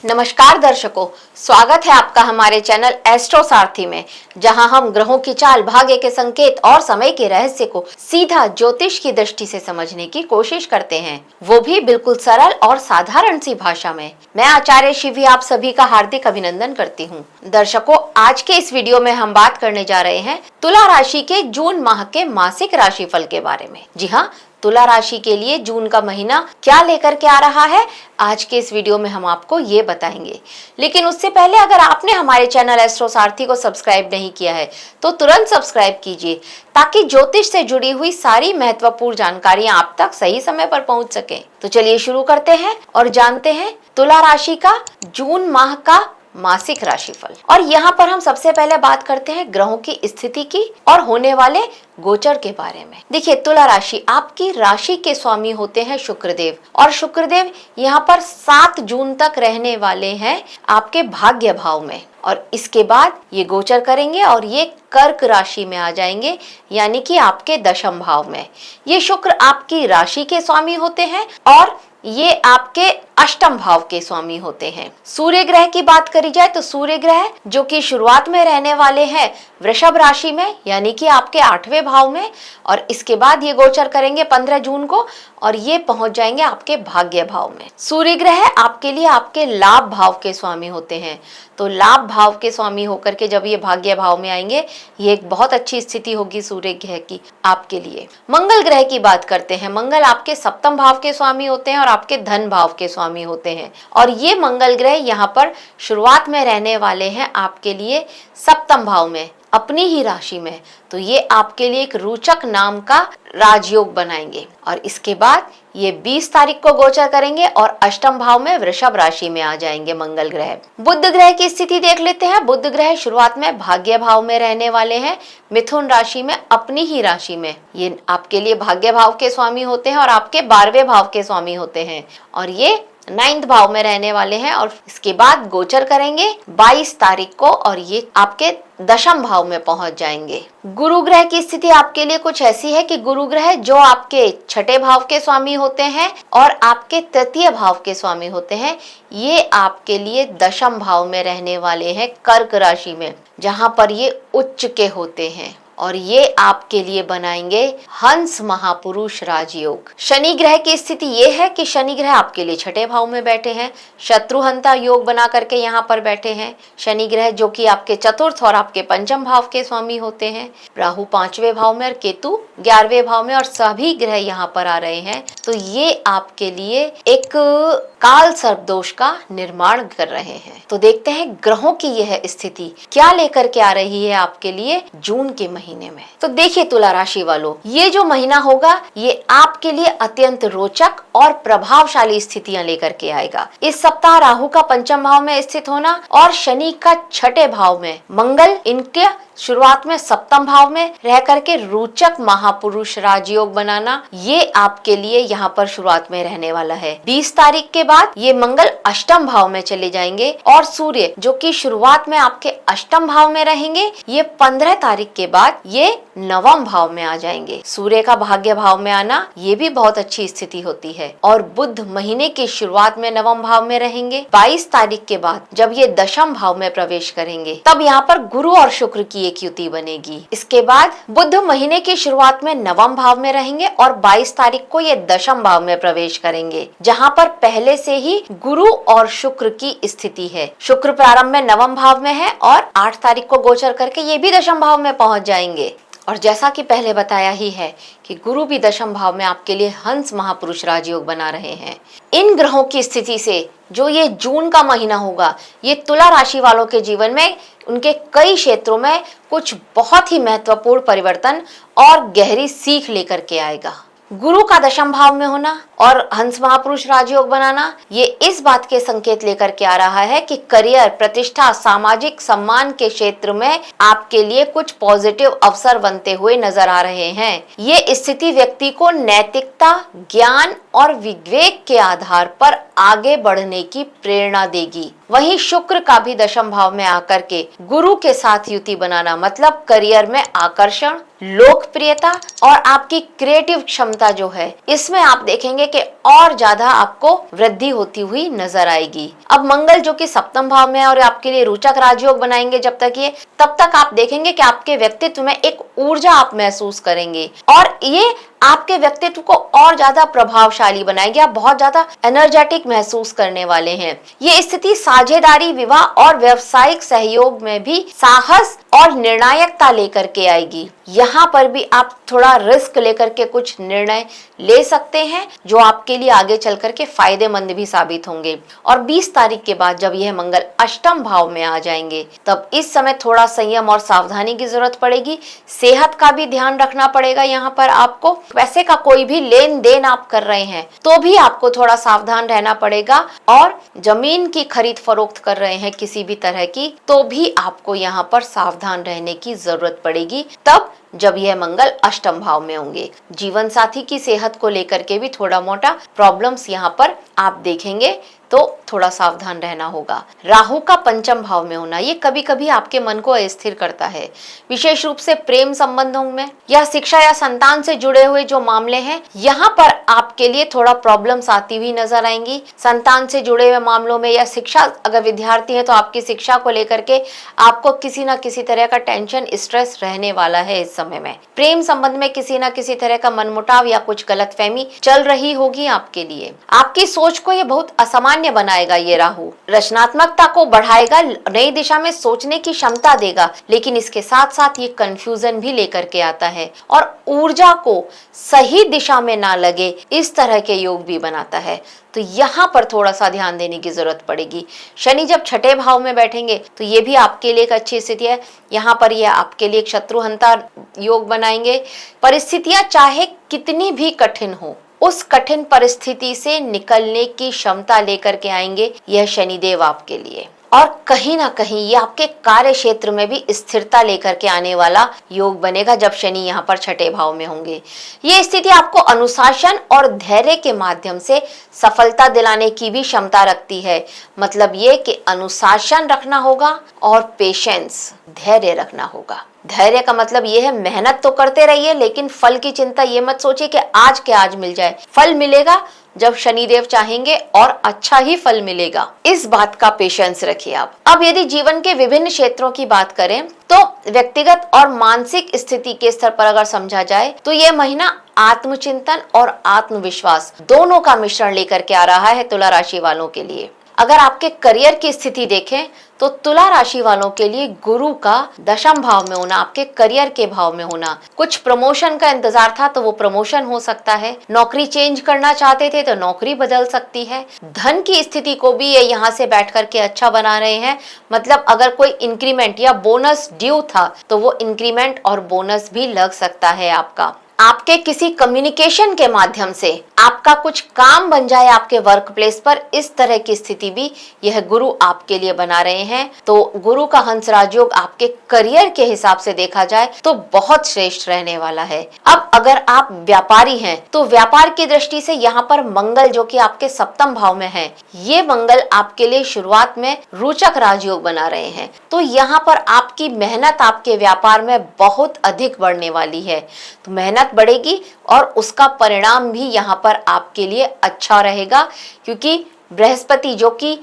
नमस्कार दर्शकों, स्वागत है आपका हमारे चैनल एस्ट्रो सारथी में, जहां हम ग्रहों की चाल, भाग्य के संकेत और समय के रहस्य को सीधा ज्योतिष की दृष्टि से समझने की कोशिश करते हैं, वो भी बिल्कुल सरल और साधारण सी भाषा में। मैं आचार्य शिवी आप सभी का हार्दिक अभिनंदन करती हूँ। दर्शकों, आज के इस वीडियो में हम बात करने जा रहे हैं तुला राशि के जून माह के मासिक राशिफल के बारे में। जी हाँ, तुला राशि के लिए जून का महीना क्या लेकर के आ रहा है, आज के इस वीडियो में हम आपको ये बताएंगे। लेकिन उससे पहले अगर आपने हमारे चैनल एस्ट्रो सारथी को सब्सक्राइब नहीं किया है तो तुरंत सब्सक्राइब कीजिए, ताकि ज्योतिष से जुड़ी हुई सारी महत्वपूर्ण जानकारियां आप तक सही समय पर पहुंच सके। तो चलिए शुरू करते हैं और जानते हैं तुला राशि का जून माह का मासिक राशिफल। और यहाँ पर हम सबसे पहले बात करते हैं ग्रहों की स्थिति की और होने वाले गोचर के बारे में। देखिए, तुला राशि, आपकी राशि के स्वामी होते हैं शुक्रदेव, और शुक्रदेव यहाँ पर 7 जून तक रहने वाले हैं आपके भाग्य भाव में, और इसके बाद ये गोचर करेंगे और ये कर्क राशि में आ जाएंगे, यानी कि आपके दशम भाव में। ये शुक्र आपकी राशि के स्वामी होते हैं और ये आपके अष्टम भाव के स्वामी होते हैं। सूर्य ग्रह की बात करी जाए तो सूर्य ग्रह जो कि शुरुआत में रहने वाले हैं वृषभ राशि में, यानी कि आपके 8वें भाव में, और इसके बाद ये गोचर करेंगे 15 जून को और ये पहुंच जाएंगे आपके भाग्य भाव में। सूर्य ग्रह आपके लिए आपके लाभ भाव के स्वामी होते हैं, तो लाभ भाव के स्वामी होकर के जब ये भाग्य भाव में आएंगे, ये एक बहुत अच्छी स्थिति होगी सूर्य ग्रह की आपके लिए। मंगल ग्रह की बात करते हैं। मंगल आपके सप्तम भाव के स्वामी होते हैं और आपके धन भाव के स्वामी होते हैं, और ये मंगल ग्रह यहाँ पर शुरुआत में रहने वाले हैं आपके लिए सप्तम भाव में, अपनी ही राशि में। तो ये आपके लिए एक रोचक नाम का राजयोग बनाएंगे, और इसके बाद ये 20 तारीख को गोचर करेंगे और अष्टम भाव में वृषभ राशि में आ जाएंगे मंगल ग्रह। बुध ग्रह की स्थिति देख लेते हैं। बुध ग्रह शुरुआत में भाग्य भाव में रहने वाले हैं, मिथुन राशि में, अपनी ही राशि में। ये आपके लिए भाग्य भाव के स्वामी होते हैं और आपके 12वें भाव के स्वामी होते हैं, और ये 9th भाव में रहने वाले हैं, और इसके बाद गोचर करेंगे 22 तारीख को और ये आपके दशम भाव में पहुंच जाएंगे। गुरु ग्रह की स्थिति आपके लिए कुछ ऐसी है कि गुरु ग्रह जो आपके 6ठे भाव के स्वामी होते हैं और आपके 3य भाव के स्वामी होते हैं, ये आपके लिए दशम भाव में रहने वाले हैं कर्क राशि में, जहां पर ये उच्च के होते हैं, और ये आपके लिए बनाएंगे हंस महापुरुष राजयोग। शनि ग्रह की स्थिति ये है कि शनि ग्रह आपके लिए 6ठे भाव में बैठे हैं, शत्रुहंता योग बना करके यहाँ पर बैठे हैं। शनि ग्रह जो कि आपके 4th और आपके 5म भाव के स्वामी होते हैं। राहु 5वें भाव में और केतु 11वें भाव में, और सभी ग्रह यहाँ पर आ रहे हैं। तो ये आपके लिए एक काल सर्प दोष का निर्माण कर रहे हैं। तो देखते हैं ग्रहों की यह स्थिति क्या लेकर के आ रही है आपके लिए जून के महीने में। तो देखिए तुला राशि वालों, ये जो महीना होगा ये आपके लिए अत्यंत रोचक और प्रभावशाली स्थितियां लेकर के आएगा। इस सप्ताह राहु का 5म भाव में स्थित होना और शनि का 6ठे भाव में, मंगल इनके शुरुआत में 7म भाव में रह करके रोचक महापुरुष राजयोग बनाना, ये आपके लिए यहाँ पर शुरुआत में रहने वाला है। 20 तारीख के बाद ये मंगल अष्टम भाव में चले जाएंगे, और सूर्य जो कि शुरुआत में आपके अष्टम भाव में रहेंगे, ये 15 तारीख के बाद ये 9वें भाव में आ जाएंगे। सूर्य का भाग्य भाव में आना ये भी बहुत अच्छी स्थिति होती है। और बुध महीने की शुरुआत में 9वें भाव में रहेंगे। 22 तारीख के बाद जब ये दशम भाव में प्रवेश करेंगे, तब यहाँ पर गुरु और शुक्र की एक युति बनेगी। इसके बाद बुध महीने की शुरुआत में 9वें भाव में रहेंगे और 22 तारीख को ये दशम भाव में प्रवेश करेंगे, जहाँ पर पहले से ही गुरु और शुक्र की स्थिति है। शुक्र प्रारंभ में 9वें भाव में है और 8 तारीख को गोचर करके ये भी दशम भाव में पहुंच जाएंगे। और जैसा कि पहले बताया ही है कि गुरु भी दशम भाव में आपके लिए हंस महापुरुष राजयोग बना रहे हैं। इन ग्रहों की स्थिति से जो ये जून का महीना होगा, ये तुला राशि वालों के जीवन में उनके कई क्षेत्रों में कुछ बहुत ही महत्वपूर्ण परिवर्तन और गहरी सीख लेकर के आएगा। गुरु का दशम भाव में होना और हंस महापुरुष राजयोग बनाना, ये इस बात के संकेत लेकर के आ रहा है कि करियर, प्रतिष्ठा, सामाजिक सम्मान के क्षेत्र में आपके लिए कुछ पॉजिटिव अवसर बनते हुए नजर आ रहे हैं। ये स्थिति व्यक्ति को नैतिकता, ज्ञान और विवेक के आधार पर आगे बढ़ने की प्रेरणा देगी। वहीं शुक्र का भी दशम भाव में आकर के गुरु के साथ युति बनाना मतलब करियर में आकर्षण, लोकप्रियता और आपकी क्रिएटिव क्षमता जो है इसमें आप देखेंगे कि और ज्यादा आपको वृद्धि होती हुई नजर आएगी। अब मंगल जो कि सप्तम भाव में है और आपके लिए रोचक राजयोग बनाएंगे जब तक ये, तब तक आप देखेंगे कि आपके व्यक्तित्व में एक ऊर्जा आप महसूस करेंगे और ये आपके व्यक्तित्व को और ज्यादा प्रभावशाली बनाएगी। आप बहुत ज्यादा एनर्जेटिक महसूस करने वाले हैं। ये स्थिति साझेदारी, विवाह और व्यवसायिक सहयोग में भी साहस और निर्णायकता लेकर के आएगी। यहाँ पर भी आप थोड़ा रिस्क लेकर के कुछ निर्णय ले सकते हैं जो आपके लिए आगे चल करके फायदेमंद भी साबित होंगे। और 20 तारीख के बाद जब यह मंगल अष्टम भाव में आ जाएंगे तब इस समय थोड़ा संयम और सावधानी की जरूरत पड़ेगी। सेहत का भी ध्यान रखना पड़ेगा। यहाँ पर आपको पैसे का कोई भी लेन देन आप कर रहे हैं तो भी आपको थोड़ा सावधान रहना पड़ेगा और जमीन की खरीद फरोख्त कर रहे हैं किसी भी तरह की तो भी आपको यहाँ पर सावधान रहने की जरूरत पड़ेगी तब जब यह मंगल अष्टम भाव में होंगे। जीवन साथी की सेहत को लेकर के भी थोड़ा मोटा प्रॉब्लम्स यहाँ पर आप देखेंगे तो थोड़ा सावधान रहना होगा। राहु का पंचम भाव में होना ये कभी कभी आपके मन को अस्थिर करता है, विशेष रूप से प्रेम संबंधों में या शिक्षा या संतान से जुड़े हुए जो मामले हैं यहाँ पर आपके लिए थोड़ा प्रॉब्लम्स आती हुई नजर आएंगी। संतान से जुड़े हुए मामलों में या शिक्षा, अगर विद्यार्थी है तो आपकी शिक्षा को लेकर के आपको किसी न किसी तरह का टेंशन, स्ट्रेस रहने वाला है। इस समय में प्रेम संबंध में किसी न किसी तरह का मनमुटाव या कुछ गलतफहमी चल रही होगी आपके लिए। आपकी सोच को ये बहुत असामान्य बनाएगा। ये राहु रचनात्मकता को बढ़ाएगा, नई दिशा में सोचने की क्षमता देगा, लेकिन इसके साथ साथ ये कंफ्यूजन भी लेकर के आता है और ऊर्जा को सही दिशा में ना लगे इस तरह के योग भी बनाता है। तो यहाँ पर थोड़ा सा ध्यान देने की जरूरत पड़ेगी। शनि जब छठे भाव में बैठेंगे तो ये भी आपके लिए एक अच्छी स्थिति है। यहाँ पर ये आपके लिए एक शत्रुहंता योग बनाएंगे। परिस्थितियां चाहे कितनी भी कठिन हो, उस कठिन परिस्थिति से निकलने की क्षमता लेकर के आएंगे यह शनिदेव आपके लिए। और कहीं ना कहीं ये आपके कार्य क्षेत्र में भी स्थिरता लेकर के आने वाला योग बनेगा जब शनि यहाँ पर छठे भाव में होंगे। ये स्थिति आपको अनुशासन और धैर्य के माध्यम से सफलता दिलाने की भी क्षमता रखती है। मतलब ये कि अनुशासन रखना होगा और पेशेंस, धैर्य रखना होगा। धैर्य का मतलब ये है मेहनत तो करते रहिए लेकिन फल की चिंता ये मत सोचिए कि आज के आज मिल जाए। फल मिलेगा जब शनिदेव चाहेंगे और अच्छा ही फल मिलेगा। इस बात का पेशेंस रखिए आप। अब यदि जीवन के विभिन्न क्षेत्रों की बात करें तो व्यक्तिगत और मानसिक स्थिति के स्तर पर अगर समझा जाए तो ये महीना आत्मचिंतन और आत्मविश्वास दोनों का मिश्रण लेकर के आ रहा है तुला राशि वालों के लिए। अगर आपके करियर की स्थिति देखें तो तुला राशि वालों के लिए गुरु का दशम भाव में होना, आपके करियर के भाव में होना, कुछ प्रमोशन का इंतजार था तो वो प्रमोशन हो सकता है। नौकरी चेंज करना चाहते थे तो नौकरी बदल सकती है। धन की स्थिति को भी ये यहाँ से बैठ करके अच्छा बना रहे हैं। मतलब अगर कोई इंक्रीमेंट या बोनस ड्यू था तो वो इंक्रीमेंट और बोनस भी लग सकता है आपका। आपके किसी कम्युनिकेशन के माध्यम से आपका कुछ काम बन जाए आपके वर्क प्लेस पर, इस तरह की स्थिति भी यह गुरु आपके लिए बना रहे हैं। तो गुरु का हंस राजयोग आपके करियर के हिसाब से देखा जाए तो बहुत श्रेष्ठ रहने वाला है। अब अगर आप व्यापारी हैं तो व्यापार की दृष्टि से यहाँ पर मंगल जो कि आपके सप्तम भाव में है, ये मंगल आपके लिए शुरुआत में रोचक राजयोग बना रहे हैं। तो यहाँ पर आपकी मेहनत आपके व्यापार में बहुत अधिक बढ़ने वाली है। तो मेहनत बढ़ेगी और उसका परिणाम भी यहाँ पर आपके लिए अच्छा रहेगा, क्योंकि बृहस्पति जो कि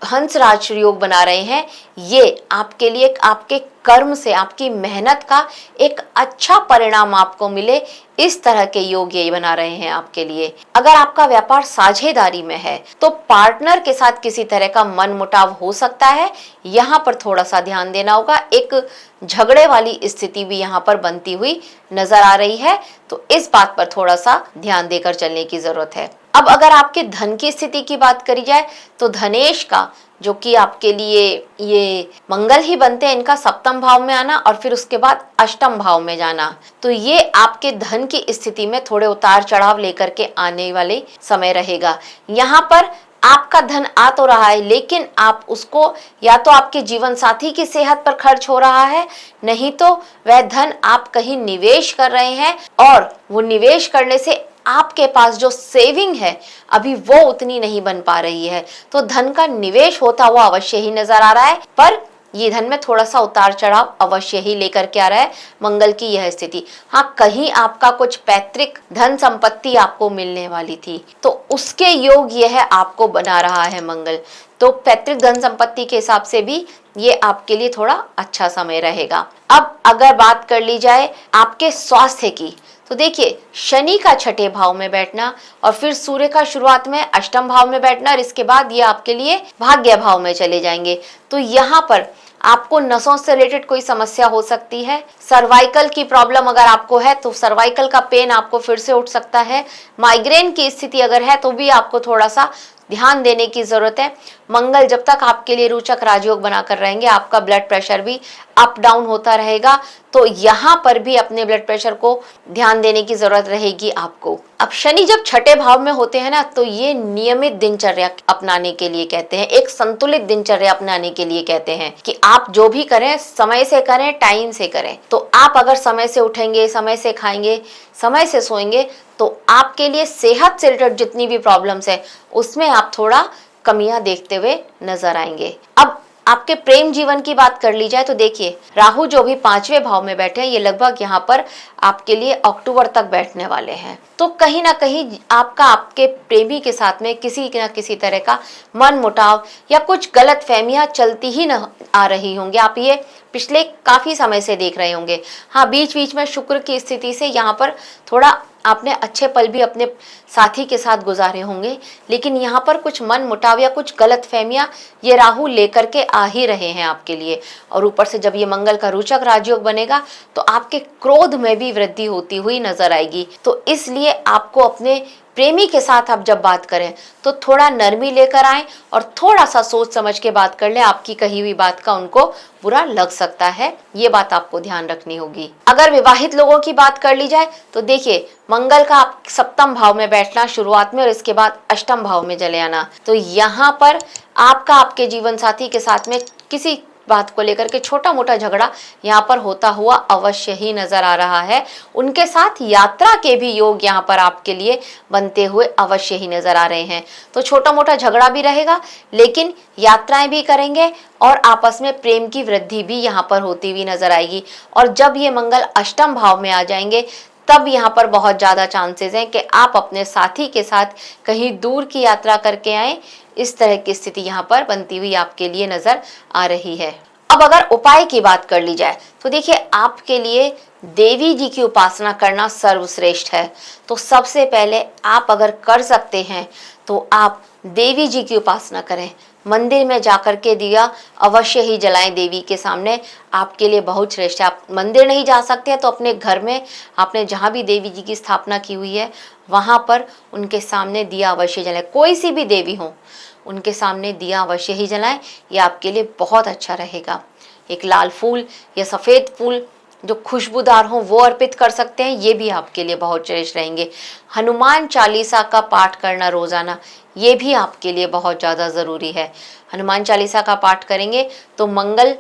हंस राज योग बना रहे हैं, ये आपके लिए आपके कर्म से, आपकी मेहनत का एक अच्छा परिणाम आपको मिले, इस तरह के योग ये बना रहे हैं आपके लिए। अगर आपका व्यापार साझेदारी में है तो पार्टनर के साथ किसी तरह का मनमुटाव हो सकता है, यहाँ पर थोड़ा सा ध्यान देना होगा। एक झगड़े वाली स्थिति भी यहाँ पर बनती हुई नजर आ रही है, तो इस बात पर थोड़ा सा ध्यान देकर चलने की जरूरत है। अब अगर आपके धन की स्थिति की बात करी जाए तो धनेश का जो कि आपके लिए ये मंगल ही बनते हैं, इनका सप्तम भाव में आना और फिर उसके बाद अष्टम भाव में जाना, तो ये आपके धन की स्थिति में थोड़े उतार चढ़ाव लेकर के आने वाले समय रहेगा। यहाँ पर आपका धन आ तो रहा है लेकिन आप उसको या तो आपके जीवन साथी की सेहत पर खर्च हो रहा है, नहीं तो वह धन आप कहीं निवेश कर रहे हैं और वो निवेश करने से आपके पास जो सेविंग है अभी वो उतनी नहीं बन पा रही है, तो धन का निवेश होता हुआ अवश्य ही नजर आ रहा है, पर ये धन में थोड़ा सा उतार चढ़ाव अवश्य ही लेकर के आ रहा है मंगल की यह स्थिति। हाँ, कहीं आपका कुछ पैतृक धन संपत्ति आपको मिलने वाली थी, तो उसके योग यह आपको बना रहा है मंगल। तो पैतृक धन संपत्ति के हिसाब से भी ये आपके लिए थोड़ा अच्छा समय रहेगा। अब अगर बात कर ली जाए आपके स्वास्थ्य की, तो देखिए शनि का छठे भाव में बैठना और फिर सूर्य का शुरुआत में अष्टम भाव में बैठना और इसके बाद ये आपके लिए भाग्य भाव में चले जाएंगे। तो यहाँ पर आपको नसों से रिलेटेड कोई समस्या हो सकती है। सर्वाइकल की प्रॉब्लम अगर आपको है तो सर्वाइकल का पेन आपको फिर से उठ सकता है। माइग्रेन की स्थिति अगर है तो भी आपको थोड़ा सा ध्यान देने की जरूरत है। मंगल जब तक आपके लिए रोचक राजयोग बनाकर रहेंगे, आपका ब्लड प्रेशर भी अप डाउन होता रहेगा, तो यहाँ पर भी अपने ब्लड प्रेशर को ध्यान देने की जरूरत रहेगी आपको। अब शनि जब छठे भाव में होते हैं ना, तो ये नियमित दिनचर्या अपनाने के लिए कहते हैं, एक संतुलित दिनचर्या अपनाने के लिए कहते हैं कि आप जो भी करें समय से करें, टाइम से करें। तो आप अगर समय से उठेंगे, समय से खाएंगे, समय से सोएंगे, तो आपके लिए सेहत से रिलेटेड जितनी भी प्रॉब्लम्स है उसमें आप थोड़ा कमियां देखते हुए नजर आएंगे। अब आपके प्रेम जीवन की बात कर ली जाए तो देखिए राहु जो भी 5वें भाव में बैठे हैं, ये लगभग यहाँ पर आपके लिए अक्टूबर तक बैठने वाले हैं। तो कहीं ना कहीं आपका आपके प्रेमी के साथ में किसी न किसी तरह का मन मुटाव या कुछ गलत फहमियां चलती ही न आ रही होंगी। आप ये पिछले काफी समय से देख रहे होंगे। हाँ, बीच बीच में शुक्र की स्थिति से यहाँ पर थोड़ा आपने अच्छे पल भी अपने साथी के साथ गुजारे होंगे, लेकिन यहाँ पर कुछ मन मुटाव या कुछ गलत फहमियां ये राहु लेकर के आ ही रहे हैं आपके लिए। और ऊपर से जब ये मंगल का रोचक राजयोग बनेगा तो आपके क्रोध में भी वृद्धि होती हुई नजर आएगी। तो इसलिए आपको अपने प्रेमी के साथ आप जब बात करें तो थोड़ा नरमी लेकर आएं और थोड़ा सा सोच समझ के बात कर लें। आपकी कही हुई बात का उनको बुरा लग सकता है, ये बात आपको ध्यान रखनी होगी। अगर विवाहित लोगों की बात कर ली जाए तो देखिए मंगल का आप सप्तम भाव में बैठना शुरुआत में और इसके बाद अष्टम भाव में चले आना, तो यहाँ पर आपका आपके जीवन साथी के साथ में किसी बात को लेकर के छोटा मोटा झगड़ा यहाँ पर होता हुआ अवश्य ही नजर आ रहा है। उनके साथ यात्रा के भी योग यहाँ पर आपके लिए बनते हुए अवश्य ही नजर आ रहे हैं। तो छोटा मोटा झगड़ा भी रहेगा, लेकिन यात्राएं भी करेंगे और आपस में प्रेम की वृद्धि भी यहाँ पर होती हुई नजर आएगी। और जब ये मंगल अष्टम भाव में आ जाएंगे तब यहाँ पर बहुत ज्यादा चांसेस हैं कि आप अपने साथी के साथ कहीं दूर की यात्रा करके आए। इस तरह की स्थिति यहाँ पर बनती हुई आपके लिए नजर आ रही है। अब अगर उपाय की बात कर ली जाए तो देखिए आपके लिए देवी जी की उपासना करना सर्वश्रेष्ठ है। तो सबसे पहले आप अगर कर सकते हैं तो आप देवी जी की उपासना करें। मंदिर में जाकर के दिया अवश्य ही जलाएं देवी के सामने, आपके लिए बहुत श्रेष्ठ है। आप मंदिर नहीं जा सकते हैं तो अपने घर में आपने जहाँ भी देवी जी की स्थापना की हुई है वहाँ पर उनके सामने दिया अवश्य जलाएं। कोई सी भी देवी हो उनके सामने दिया अवश्य ही जलाएं, ये आपके लिए बहुत अच्छा रहेगा। एक लाल फूल या सफ़ेद फूल जो खुशबूदार हो वो अर्पित कर सकते हैं, ये भी आपके लिए बहुत श्रेष्ठ रहेंगे। हनुमान चालीसा का पाठ करना रोजाना, ये भी आपके लिए बहुत ज़्यादा ज़रूरी है। हनुमान चालीसा का पाठ करेंगे तो मंगल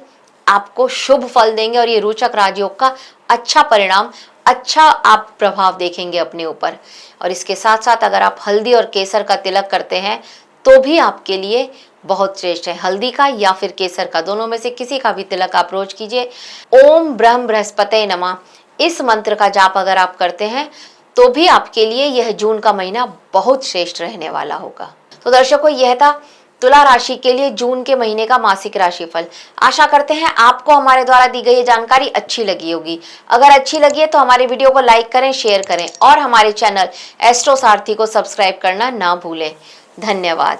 आपको शुभ फल देंगे और ये रोचक राजयोग का अच्छा परिणाम, अच्छा आप प्रभाव देखेंगे अपने ऊपर। और इसके साथ साथ अगर आप हल्दी और केसर का तिलक करते हैं तो भी आपके लिए बहुत श्रेष्ठ है। हल्दी का या फिर केसर का, दोनों में से किसी का भी तिलक आप रोज कीजिए। ओम ब्रह्म बृहस्पते नमः, इस मंत्र का जाप अगर आप करते हैं तो भी आपके लिए यह जून का महीना बहुत श्रेष्ठ रहने वाला होगा। तो दर्शकों, यह था तुला राशि के लिए जून के महीने का मासिक राशिफल। आशा करते हैं आपको हमारे द्वारा दी गई जानकारी अच्छी लगी होगी। अगर अच्छी लगी है तो हमारे वीडियो को लाइक करें, शेयर करें और हमारे चैनल एस्ट्रो सारथी को सब्सक्राइब करना ना भूलें। धन्यवाद।